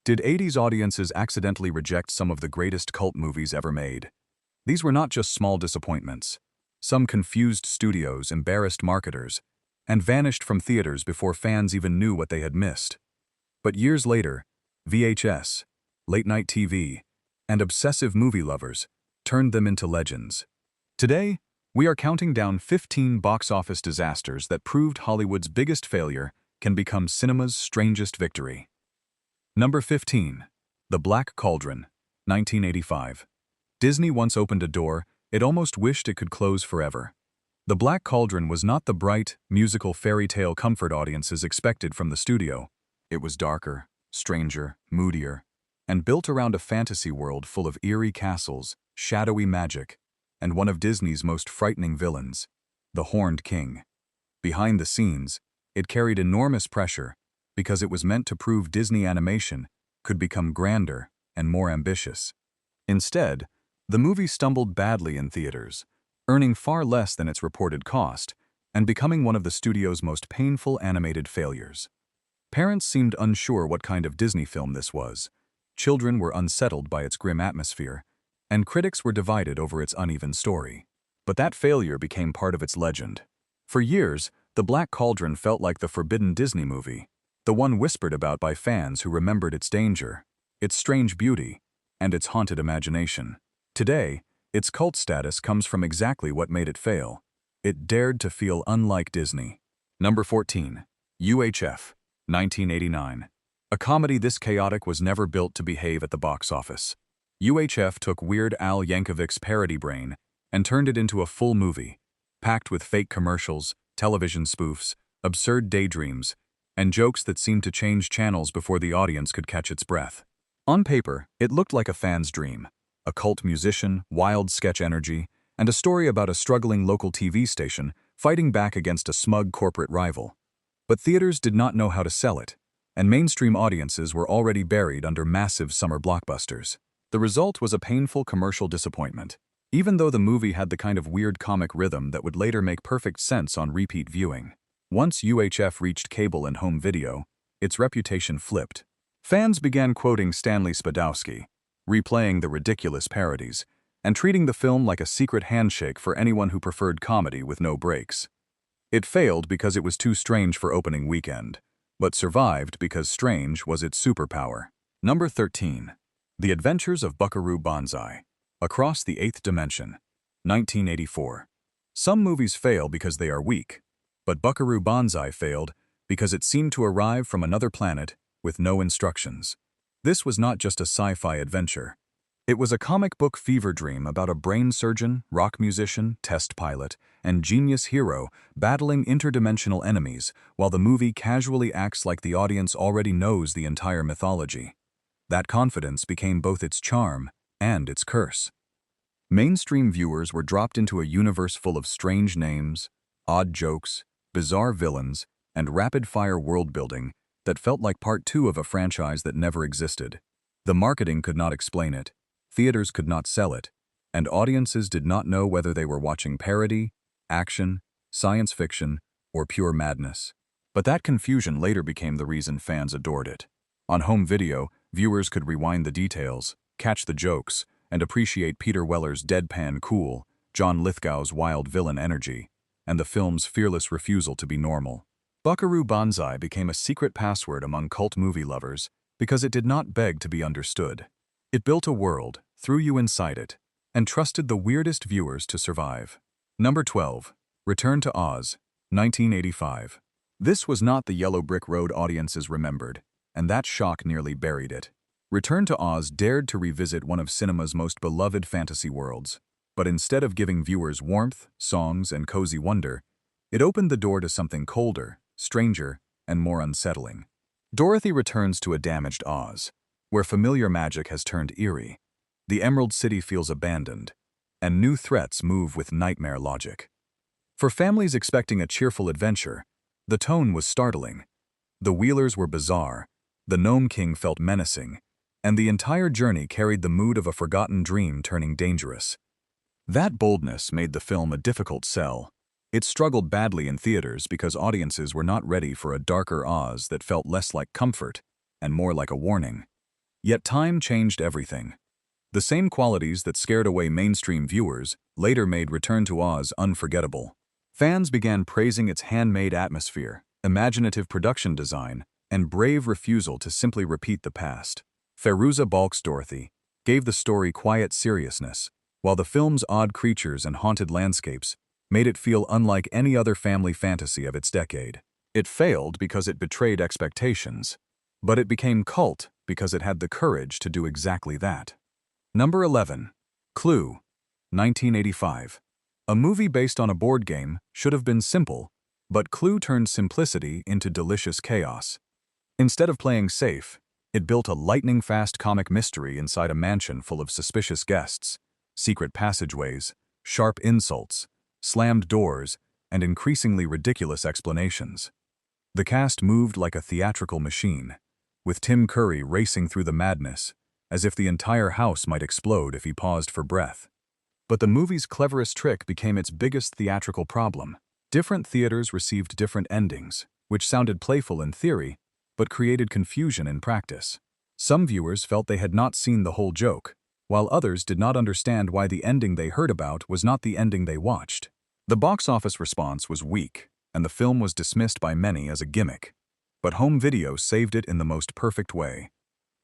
Did '80s audiences accidentally reject some of the greatest cult movies ever made? These were not just small disappointments. Some confused studios, embarrassed marketers, and vanished from theaters before fans even knew what they had missed. But years later, VHS, late-night TV, and obsessive movie lovers turned them into legends. Today, we are counting down 15 box office disasters that proved Hollywood's biggest failure can become cinema's strangest victory. Number 15. The Black Cauldron, 1985. Disney once opened a door it almost wished it could close forever. The Black Cauldron was not the bright, musical fairy tale comfort audiences expected from the studio. It was darker, stranger, moodier, and built around a fantasy world full of eerie castles, shadowy magic, and one of Disney's most frightening villains, the Horned King. Behind the scenes, it carried enormous pressure because it was meant to prove Disney animation could become grander and more ambitious. Instead, the movie stumbled badly in theaters, earning far less than its reported cost and becoming one of the studio's most painful animated failures. Parents seemed unsure what kind of Disney film this was, children were unsettled by its grim atmosphere, and critics were divided over its uneven story. But that failure became part of its legend. For years, The Black Cauldron felt like the forbidden Disney movie, the one whispered about by fans who remembered its danger, its strange beauty, and its haunted imagination. Today, its cult status comes from exactly what made it fail. It dared to feel unlike Disney. Number 14. UHF, 1989. A comedy this chaotic was never built to behave at the box office. UHF took Weird Al Yankovic's parody brain and turned it into a full movie, packed with fake commercials, television spoofs, absurd daydreams, and jokes that seemed to change channels before the audience could catch its breath. On paper, it looked like a fan's dream. A cult musician, wild sketch energy, and a story about a struggling local TV station fighting back against a smug corporate rival. But theaters did not know how to sell it, and mainstream audiences were already buried under massive summer blockbusters. The result was a painful commercial disappointment. Even though the movie had the kind of weird comic rhythm that would later make perfect sense on repeat viewing. Once UHF reached cable and home video, its reputation flipped. Fans began quoting Stanley Spadowski, replaying the ridiculous parodies, and treating the film like a secret handshake for anyone who preferred comedy with no breaks. It failed because it was too strange for opening weekend, but survived because strange was its superpower. Number 13. The Adventures of Buckaroo Banzai, Across the Eighth Dimension, 1984. Some movies fail because they are weak, but Buckaroo Banzai failed because it seemed to arrive from another planet with no instructions. This was not just a sci-fi adventure. It was a comic book fever dream about a brain surgeon, rock musician, test pilot, and genius hero battling interdimensional enemies while the movie casually acts like the audience already knows the entire mythology. That confidence became both its charm and its curse. Mainstream viewers were dropped into a universe full of strange names, odd jokes, bizarre villains, and rapid-fire world-building that felt like part 2 of a franchise that never existed. The marketing could not explain it, theaters could not sell it, and audiences did not know whether they were watching parody, action, science fiction, or pure madness. But that confusion later became the reason fans adored it. On home video, viewers could rewind the details, catch the jokes, and appreciate Peter Weller's deadpan cool, John Lithgow's wild villain energy, and the film's fearless refusal to be normal. Buckaroo Banzai became a secret password among cult movie lovers because it did not beg to be understood. It built a world, threw you inside it, and trusted the weirdest viewers to survive. Number 12. Return to Oz, 1985. This was not the Yellow Brick Road audiences remembered, and that shock nearly buried it. Return to Oz dared to revisit one of cinema's most beloved fantasy worlds, but instead of giving viewers warmth, songs, and cozy wonder, it opened the door to something colder, stranger, and more unsettling. Dorothy returns to a damaged Oz, where familiar magic has turned eerie. The Emerald City feels abandoned, and new threats move with nightmare logic. For families expecting a cheerful adventure, the tone was startling. The Wheelers were bizarre, the Gnome King felt menacing, and the entire journey carried the mood of a forgotten dream turning dangerous. That boldness made the film a difficult sell. It struggled badly in theaters because audiences were not ready for a darker Oz that felt less like comfort and more like a warning. Yet time changed everything. The same qualities that scared away mainstream viewers later made Return to Oz unforgettable. Fans began praising its handmade atmosphere, imaginative production design, and brave refusal to simply repeat the past. Fairuza Balk's Dorothy gave the story quiet seriousness, while the film's odd creatures and haunted landscapes made it feel unlike any other family fantasy of its decade. It failed because it betrayed expectations, but it became cult because it had the courage to do exactly that. Number 11. Clue, 1985. A movie based on a board game should have been simple, but Clue turned simplicity into delicious chaos. Instead of playing safe, it built a lightning-fast comic mystery inside a mansion full of suspicious guests, secret passageways, sharp insults, slammed doors, and increasingly ridiculous explanations. The cast moved like a theatrical machine, with Tim Curry racing through the madness, as if the entire house might explode if he paused for breath. But the movie's cleverest trick became its biggest theatrical problem. Different theaters received different endings, which sounded playful in theory, but created confusion in practice. Some viewers felt they had not seen the whole joke, while others did not understand why the ending they heard about was not the ending they watched. The box office response was weak, and the film was dismissed by many as a gimmick. But home video saved it in the most perfect way.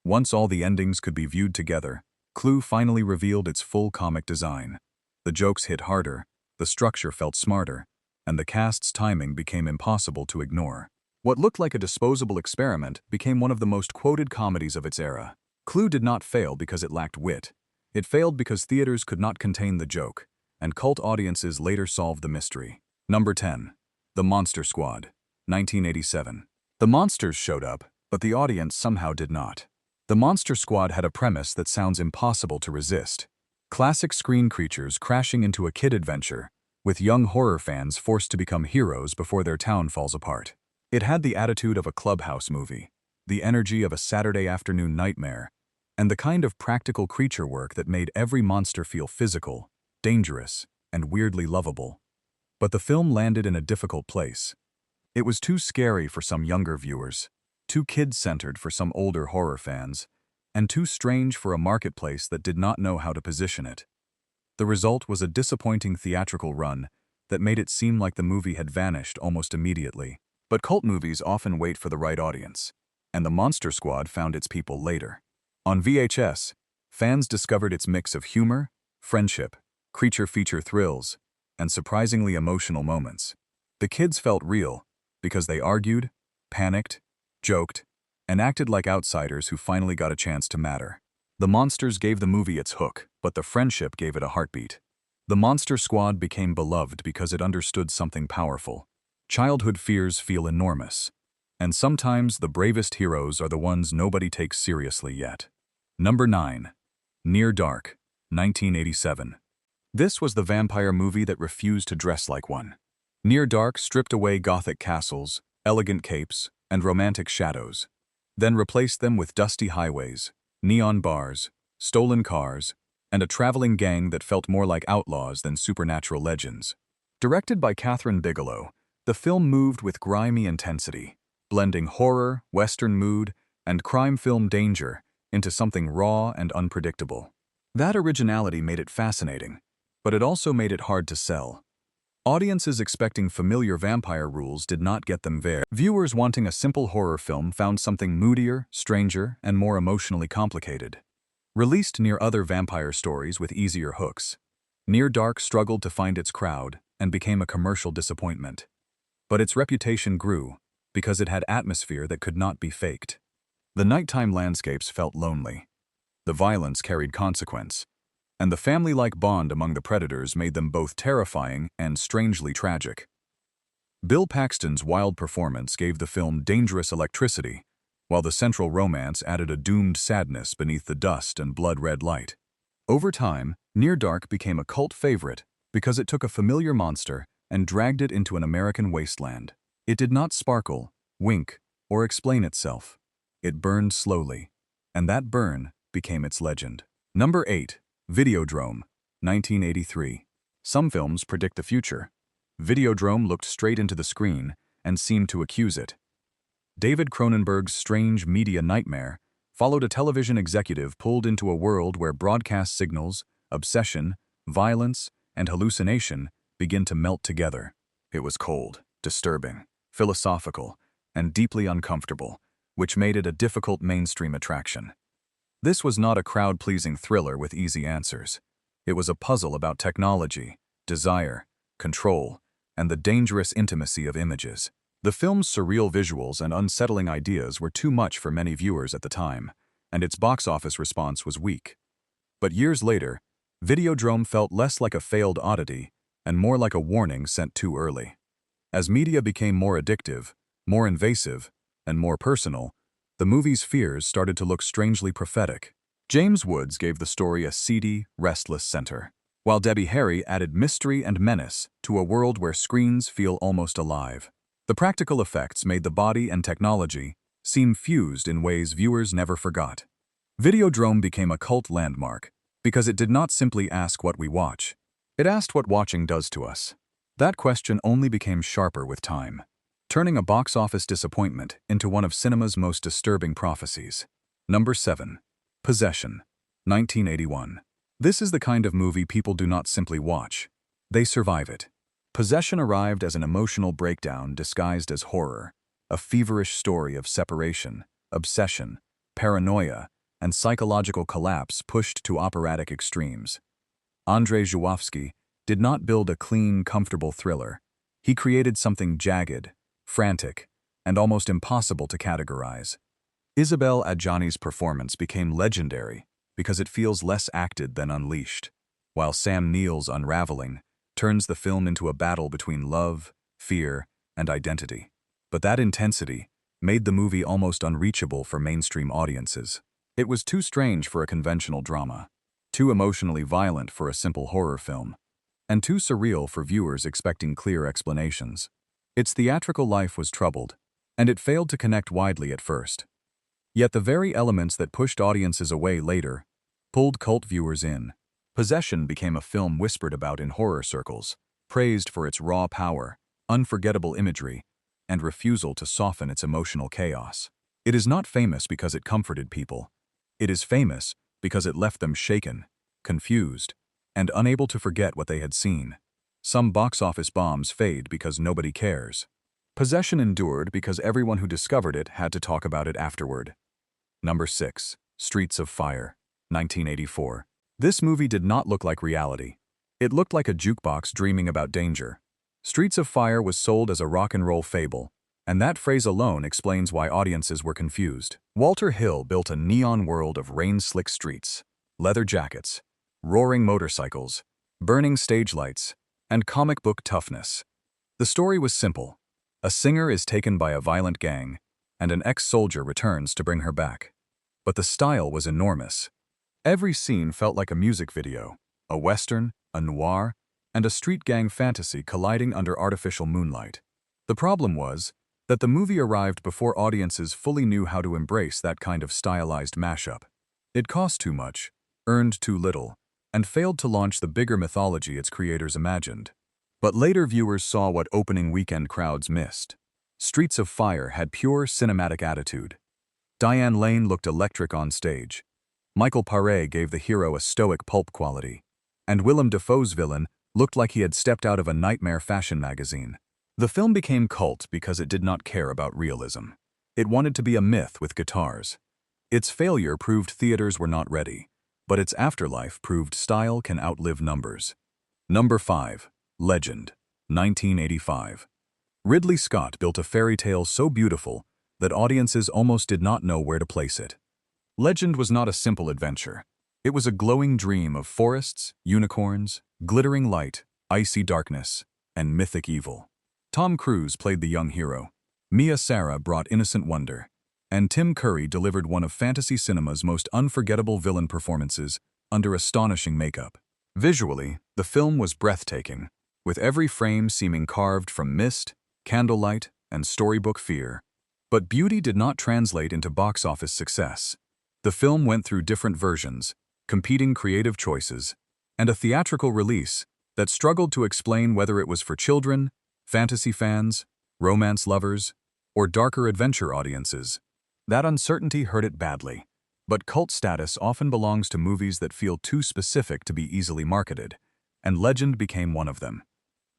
Once all the endings could be viewed together, Clue finally revealed its full comic design. The jokes hit harder, the structure felt smarter, and the cast's timing became impossible to ignore. What looked like a disposable experiment became one of the most quoted comedies of its era. Clue did not fail because it lacked wit. It failed because theaters could not contain the joke, and cult audiences later solved the mystery. Number 10. The Monster Squad, 1987. The monsters showed up, but the audience somehow did not. The Monster Squad had a premise that sounds impossible to resist. Classic screen creatures crashing into a kid adventure, with young horror fans forced to become heroes before their town falls apart. It had the attitude of a clubhouse movie, the energy of a Saturday afternoon nightmare, and the kind of practical creature work that made every monster feel physical, dangerous, and weirdly lovable. But the film landed in a difficult place. It was too scary for some younger viewers, too kid-centered for some older horror fans, and too strange for a marketplace that did not know how to position it. The result was a disappointing theatrical run that made it seem like the movie had vanished almost immediately. But cult movies often wait for the right audience, and the Monster Squad found its people later. On VHS, fans discovered its mix of humor, friendship, creature feature thrills, and surprisingly emotional moments. The kids felt real because they argued, panicked, joked, and acted like outsiders who finally got a chance to matter. The monsters gave the movie its hook, but the friendship gave it a heartbeat. The Monster Squad became beloved because it understood something powerful. Childhood fears feel enormous, and sometimes the bravest heroes are the ones nobody takes seriously yet. Number 9. Near Dark, 1987. This was the vampire movie that refused to dress like one. Near Dark stripped away gothic castles, elegant capes, and romantic shadows, then replaced them with dusty highways, neon bars, stolen cars, and a traveling gang that felt more like outlaws than supernatural legends. Directed by Catherine Bigelow, the film moved with grimy intensity, blending horror, Western mood, and crime film danger into something raw and unpredictable. That originality made it fascinating, but it also made it hard to sell. Audiences expecting familiar vampire rules did not get them there. Viewers wanting a simple horror film found something moodier, stranger, and more emotionally complicated. Released near other vampire stories with easier hooks, Near Dark struggled to find its crowd and became a commercial disappointment. But its reputation grew because it had atmosphere that could not be faked. The nighttime landscapes felt lonely. The violence carried consequence, and the family-like bond among the predators made them both terrifying and strangely tragic. Bill Paxton's wild performance gave the film dangerous electricity, while the central romance added a doomed sadness beneath the dust and blood-red light. Over time, Near Dark became a cult favorite because it took a familiar monster and dragged it into an American wasteland. It did not sparkle, wink, or explain itself. It burned slowly, and that burn became its legend. Number 8. Videodrome, 1983. Some films predict the future. Videodrome looked straight into the screen and seemed to accuse it. David Cronenberg's strange media nightmare followed a television executive pulled into a world where broadcast signals, obsession, violence, and hallucination begin to melt together. It was cold, disturbing, philosophical, and deeply uncomfortable, which made it a difficult mainstream attraction. This was not a crowd-pleasing thriller with easy answers. It was a puzzle about technology, desire, control, and the dangerous intimacy of images. The film's surreal visuals and unsettling ideas were too much for many viewers at the time, and its box office response was weak. But years later, Videodrome felt less like a failed oddity and more like a warning sent too early. As media became more addictive, more invasive, and more personal, the movie's fears started to look strangely prophetic. James Woods gave the story a seedy, restless center, while Debbie Harry added mystery and menace to a world where screens feel almost alive. The practical effects made the body and technology seem fused in ways viewers never forgot. Videodrome became a cult landmark because it did not simply ask what we watch. It asked what watching does to us. That question only became sharper with time, turning a box office disappointment into one of cinema's most disturbing prophecies. Number 7. Possession, 1981. This is the kind of movie people do not simply watch. They survive it. Possession arrived as an emotional breakdown disguised as horror, a feverish story of separation, obsession, paranoia, and psychological collapse pushed to operatic extremes. Andrzej Żuławski did not build a clean, comfortable thriller. He created something jagged, frantic, and almost impossible to categorize. Isabelle Adjani's performance became legendary because it feels less acted than unleashed, while Sam Neill's unraveling turns the film into a battle between love, fear, and identity. But that intensity made the movie almost unreachable for mainstream audiences. It was too strange for a conventional drama, too emotionally violent for a simple horror film, and too surreal for viewers expecting clear explanations. Its theatrical life was troubled, and it failed to connect widely at first. Yet the very elements that pushed audiences away later pulled cult viewers in. Possession became a film whispered about in horror circles, praised for its raw power, unforgettable imagery, and refusal to soften its emotional chaos. It is not famous because it comforted people. It is famous because it left them shaken, confused, and unable to forget what they had seen. Some box office bombs fade because nobody cares. Possession endured because everyone who discovered it had to talk about it afterward. Number 6. Streets of Fire, 1984. This movie did not look like reality. It looked like a jukebox dreaming about danger. Streets of Fire was sold as a rock and roll fable, and that phrase alone explains why audiences were confused. Walter Hill built a neon world of rain-slick streets, leather jackets, roaring motorcycles, burning stage lights, and comic book toughness. The story was simple. A singer is taken by a violent gang, and an ex-soldier returns to bring her back. But the style was enormous. Every scene felt like a music video, a western, a noir, and a street gang fantasy colliding under artificial moonlight. The problem was that the movie arrived before audiences fully knew how to embrace that kind of stylized mashup. It cost too much, earned too little, and failed to launch the bigger mythology its creators imagined. But later viewers saw what opening weekend crowds missed. Streets of Fire had pure cinematic attitude. Diane Lane looked electric on stage. Michael Paré gave the hero a stoic pulp quality, and Willem Dafoe's villain looked like he had stepped out of a nightmare fashion magazine. The film became cult because it did not care about realism. It wanted to be a myth with guitars. Its failure proved theaters were not ready, but its afterlife proved style can outlive numbers. Number 5. Legend, 1985. Ridley Scott built a fairy tale so beautiful that audiences almost did not know where to place it. Legend was not a simple adventure. It was a glowing dream of forests, unicorns, glittering light, icy darkness, and mythic evil. Tom Cruise played the young hero. Mia Sara brought innocent wonder, and Tim Curry delivered one of fantasy cinema's most unforgettable villain performances under astonishing makeup. Visually, the film was breathtaking, with every frame seeming carved from mist, candlelight, and storybook fear. But beauty did not translate into box office success. The film went through different versions, competing creative choices, and a theatrical release that struggled to explain whether it was for children, fantasy fans, romance lovers, or darker adventure audiences. That uncertainty hurt it badly. But cult status often belongs to movies that feel too specific to be easily marketed, and Legend became one of them.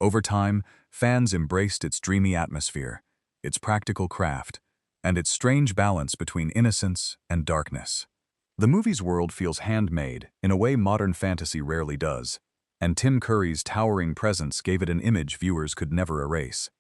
Over time, fans embraced its dreamy atmosphere, its practical craft, and its strange balance between innocence and darkness. The movie's world feels handmade in a way modern fantasy rarely does, and Tim Curry's towering presence gave it an image viewers could never erase.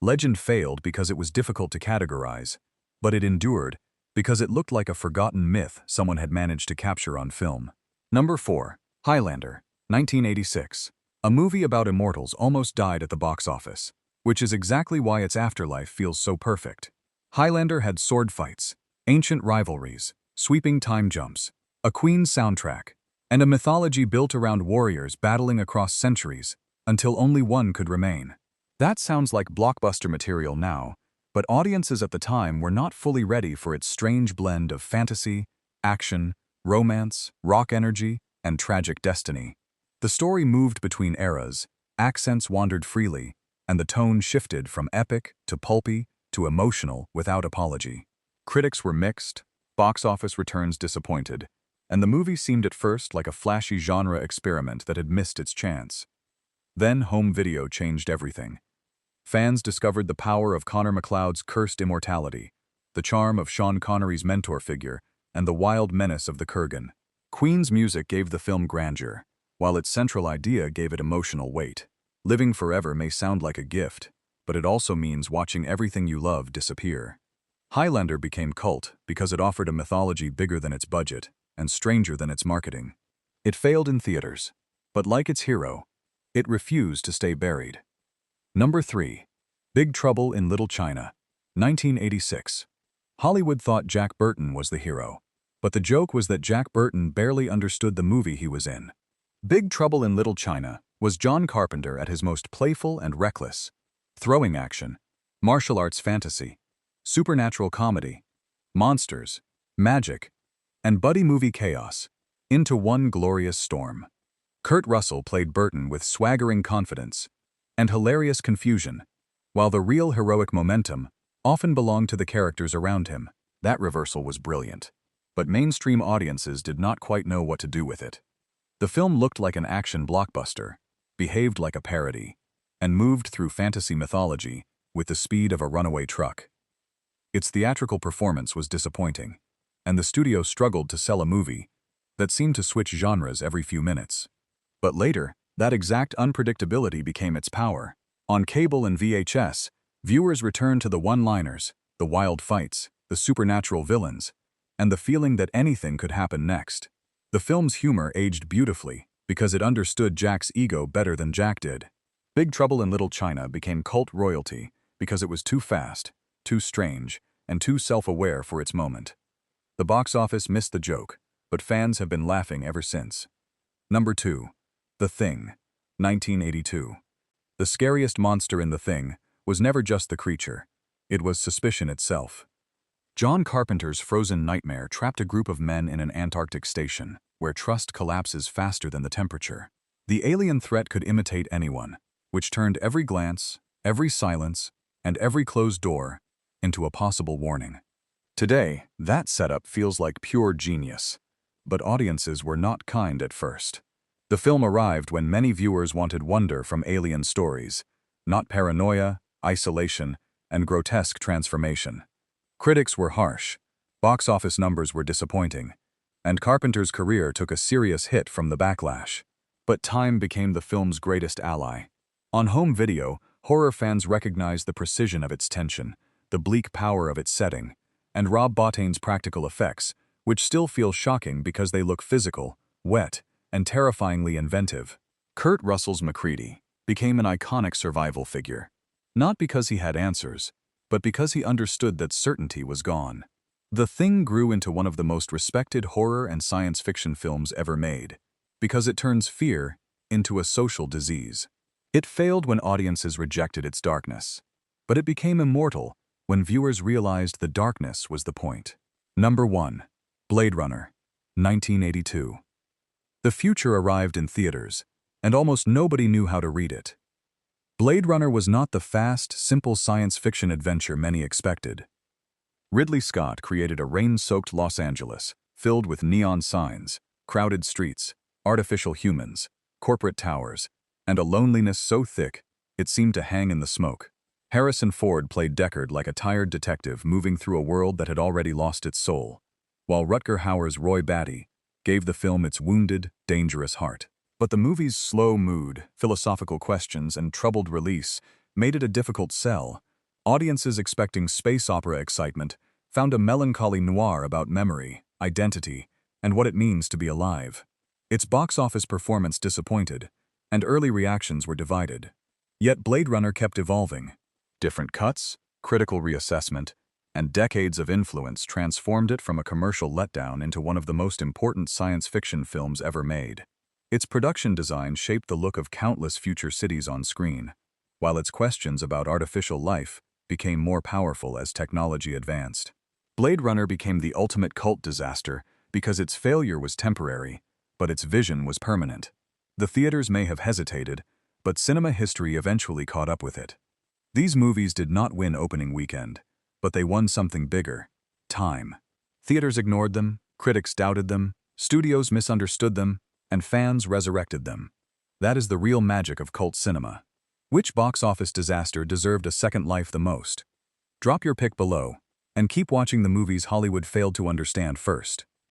Legend failed because it was difficult to categorize, but it endured because it looked like a forgotten myth someone had managed to capture on film. Number 4. Highlander, 1986. A movie about immortals almost died at the box office, which is exactly why its afterlife feels so perfect. Highlander had sword fights, ancient rivalries, sweeping time jumps, a Queen's soundtrack, and a mythology built around warriors battling across centuries until only one could remain. That sounds like blockbuster material now, but audiences at the time were not fully ready for its strange blend of fantasy, action, romance, rock energy, and tragic destiny. The story moved between eras, accents wandered freely, and the tone shifted from epic to pulpy to emotional without apology. Critics were mixed, box office returns disappointed, and the movie seemed at first like a flashy genre experiment that had missed its chance. Then home video changed everything. Fans discovered the power of Connor MacLeod's cursed immortality, the charm of Sean Connery's mentor figure, and the wild menace of the Kurgan. Queen's music gave the film grandeur, while its central idea gave it emotional weight. Living forever may sound like a gift, but it also means watching everything you love disappear. Highlander became cult because it offered a mythology bigger than its budget and stranger than its marketing. It failed in theaters, but like its hero, it refused to stay buried. Number 3. Big Trouble in Little China, 1986. Hollywood thought Jack Burton was the hero, but the joke was that Jack Burton barely understood the movie he was in. Big Trouble in Little China was John Carpenter at his most playful and reckless. Throwing action, martial arts fantasy, supernatural comedy, monsters, magic, and buddy movie chaos into one glorious storm. Kurt Russell played Burton with swaggering confidence and hilarious confusion, while the real heroic momentum often belonged to the characters around him. That reversal was brilliant, but mainstream audiences did not quite know what to do with it. The film looked like an action blockbuster, behaved like a parody, and moved through fantasy mythology with the speed of a runaway truck. Its theatrical performance was disappointing, and the studio struggled to sell a movie that seemed to switch genres every few minutes. But later, that exact unpredictability became its power. On cable and VHS, viewers returned to the one-liners, the wild fights, the supernatural villains, and the feeling that anything could happen next. The film's humor aged beautifully because it understood Jack's ego better than Jack did. Big Trouble in Little China became cult royalty because it was too fast, too strange, and too self-aware for its moment. The box office missed the joke, but fans have been laughing ever since. Number 2. The Thing, 1982. The scariest monster in The Thing was never just the creature. It was suspicion itself. John Carpenter's Frozen Nightmare trapped a group of men in an Antarctic station, where trust collapses faster than the temperature. The alien threat could imitate anyone, which turned every glance, every silence, and every closed door into a possible warning. Today, that setup feels like pure genius, but audiences were not kind at first. The film arrived when many viewers wanted wonder from alien stories, not paranoia, isolation, and grotesque transformation. Critics were harsh, box office numbers were disappointing, and Carpenter's career took a serious hit from the backlash. But time became the film's greatest ally. On home video, horror fans recognized the precision of its tension, the bleak power of its setting, and Rob Bottin's practical effects, which still feel shocking because they look physical, wet, and terrifyingly inventive. Kurt Russell's MacReady became an iconic survival figure, not because he had answers, but because he understood that certainty was gone. The Thing grew into one of the most respected horror and science fiction films ever made, because it turns fear into a social disease. It failed when audiences rejected its darkness, but it became immortal when viewers realized the darkness was the point. Number 1. Blade Runner, 1982. The future arrived in theaters, and almost nobody knew how to read it. Blade Runner was not the fast, simple science fiction adventure many expected. Ridley Scott created a rain-soaked Los Angeles, filled with neon signs, crowded streets, artificial humans, corporate towers, and a loneliness so thick it seemed to hang in the smoke. Harrison Ford played Deckard like a tired detective moving through a world that had already lost its soul, while Rutger Hauer's Roy Batty gave the film its wounded, dangerous heart. But the movie's slow mood, philosophical questions, and troubled release made it a difficult sell. Audiences expecting space opera excitement found a melancholy noir about memory, identity, and what it means to be alive. Its box office performance disappointed, and early reactions were divided. Yet Blade Runner kept evolving. Different cuts, critical reassessment, and decades of influence transformed it from a commercial letdown into one of the most important science fiction films ever made. Its production design shaped the look of countless future cities on screen, while its questions about artificial life became more powerful as technology advanced. Blade Runner became the ultimate cult disaster because its failure was temporary, but its vision was permanent. The theaters may have hesitated, but cinema history eventually caught up with it. These movies did not win opening weekend, but they won something bigger: time. Theaters ignored them, critics doubted them, studios misunderstood them, and fans resurrected them. That is the real magic of cult cinema. Which box office disaster deserved a second life the most? Drop your pick below, and keep watching the movies Hollywood failed to understand first.